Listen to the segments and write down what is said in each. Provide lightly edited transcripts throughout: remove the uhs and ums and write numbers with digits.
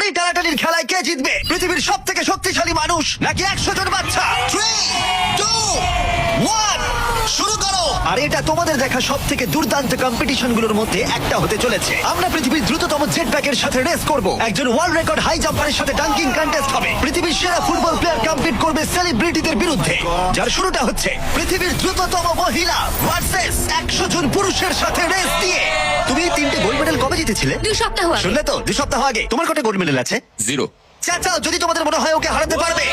এই টানাটানির খেলায় কে জিতবে? পৃথিবীর সব থেকে শক্তিশালী মানুষ নাকি 100 জন বাচ্চা? 3, 2, 1, শুরু করো। আর এটা তোমাদের দেখা সব থেকে দুর্দান্ত কম্পিটিশন গুলোর মধ্যে একটা হতে চলেছে। আমরা পৃথিবীর দ্রুততম জেট প্যাকের সাথে রেস করব, একজন ওয়ার্ল্ড রেকর্ড হাই জাম্পারের সাথে ডাঙ্কিং কন্টেস্ট হবে, পৃথিবীর সেরা ফুটবল প্লেয়ার কম্পিট করবে সেলিব্রিটিদের বিরুদ্ধে। যার শুরুটা হচ্ছে পৃথিবীর দ্রুততম মহিলা ভার্সেস 100 জন পুরুষের সাথে রেস দিয়ে। তুমি এই 3টে গোল্ড মেডেল কবে জিতেছিলে? 2 সপ্তাহ আগে। শুনলে তো, 2 সপ্তাহ আগে। তোমার কত গোল্ড মেডেল আছে? 0। চাচাও যদি তোমাদের মনে হয় ওকে হারাতে পারবে।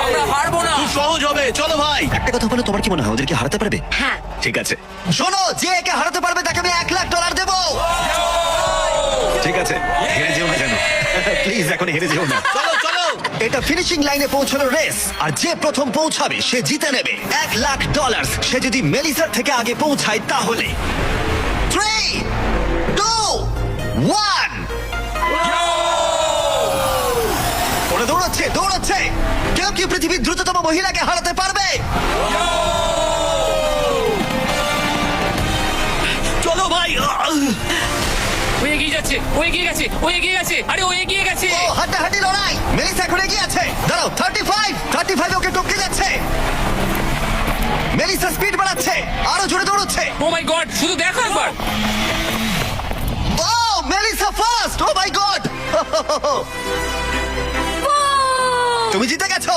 আমরা হারবো না। খুব সহজ হবে, চলো ভাই। একটা কথা বলো, তোমার কি মনে হয় ওদেরকে হারাতে পারবে? হ্যাঁ। ঠিক আছে, শোনো, যে একে হারাতে পারবে তাকে আমি $1,00,000 দেবো। ঠিক আছে, হেরে যেও না জানো, প্লিজ এখন হেরে যেও না। চলো চলো। এটা ফিনিশিং লাইনে পৌঁছানোর রেস, আর যে প্রথম পৌঁছাবে সে জিতে নেবে $1,00,000। সে যদি মেলিসার থেকে আগে পৌঁছায় তাহলে 3, 2, 1। ওরা দৌড়াচ্ছে দৌড়াচ্ছে। কেউ কি পৃথিবীর দ্রুততম মহিলাকে হারাতে পারবে? চলো ভাই। ও এগিয়ে যাচ্ছে, ও এগিয়ে গেছে, ও এগিয়ে গেছে। আরে ও এগিয়ে গেছে। ও হাড্ডাহাড্ডি লড়াই। মেলিসা এখন এগিয়ে আছে। দাঁড়াও, 35 ওকে টপকে যাচ্ছে। মেলিসা স্পিড বাড়াচ্ছে, আরো জোরে দৌড়চ্ছে। ও মাই গড, শুধু দেখো একবার। Oh Melissa first. ও মাই গড, তুমি জিতে গেছো।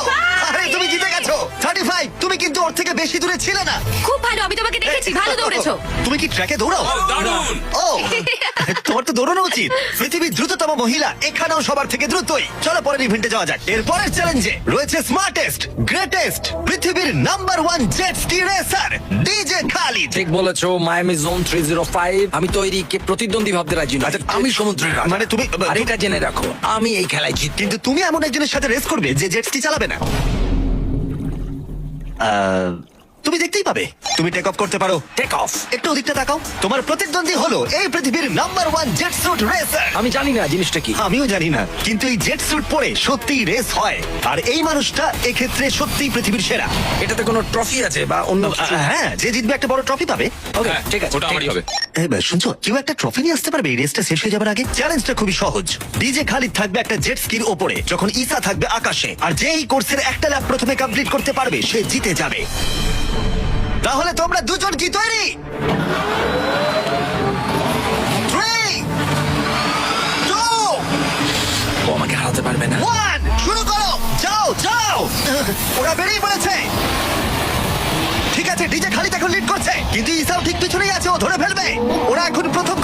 আরে তুমি জিতে গেছো। 35, তুমি কিন্তু ওর থেকে বেশি দূরে ছিলে না। খুব ভালো, আমি তোমাকে দেখেছি, ভালো দৌড়েছো। তুমি কি ট্র্যাকে দৌড়াও? দারুণ। ও, তোমার তো দৌড়ানো উচিত। পৃথিবীর দ্রুততম মহিলা এখানেও সবার থেকে দ্রুতই। চলো পরের ইভেন্টে যাওয়া যাক। এর পরের চ্যালেঞ্জে রয়েছে স্মার্টেস্ট, গ্রেটেস্ট, পৃথিবীর number 1 jet ski racer DJ Khalid. ঠিক বলেছো, মায়ামি জোন 305। আমি তৈরি, কে প্রতিদ্বন্দ্বী ভাবতে রাজি নয়। আচ্ছা, আমি সমুদ্রের রাজা। মানে তুমি আর এটা জেনে রাখো, আমি এই খেলায় জিত। কিন্তু তুমি এমন একজনের সাথে রেস করবে যে জেট স্কি চালাবে না। তুমি দেখতেই পাবে। তুমি টেক অফ করতে পারো। Take off. একটু ওদিকটা তাকাও। তোমার প্রতিদ্বন্দ্বী হলো এই পৃথিবীর নাম্বার 1 জেট স্যুট রেসার। আমি জানি না জিনিসটা কি। আমিও জানি না, কিন্তু এই জেট স্যুট পরে সত্যিই রেস হয়। আর এই মানুষটা এক্ষেত্রে সত্যিই পৃথিবীর সেরা। এটাতে কোনো ট্রফি আছে বা অন্য কিছু? হ্যাঁ, যে জিতবে একটা বড় ট্রফি পাবে। ওকে, হ্যাঁ, ঠিক আছে। ওটা আমারই হবে। এবার শুনছো, কেউ একটা ট্রফি নিয়ে আসতে পারবে এই রেসটা শেষ হয়ে যাবার আগে? চ্যালেঞ্জটা খুবই সহজ। ডিজে খালিদ থাকবে একটা জেট স্কির ওপরে, যখন ঈসা থাকবে আকাশে। আর যে এই কোর্সের একটা ল্যাপ প্রথমে কমপ্লিট করতে পারবে সে জিতে যাবে। তাহলে তোমরা দুজন কি তৈরি? 3, 2, ও আমাকে হারাতে পারবে না। 1, শুরু করো। যাও যাও। ওরা বেরিয়ে পড়েছে। ঠিক আছে, ডিজে খালিদ এখন লিড করছে, কিন্তু ঈসাও ঠিক পিছনেই আছে, ও ধরে ফেলবে। ওরা এখন প্রথম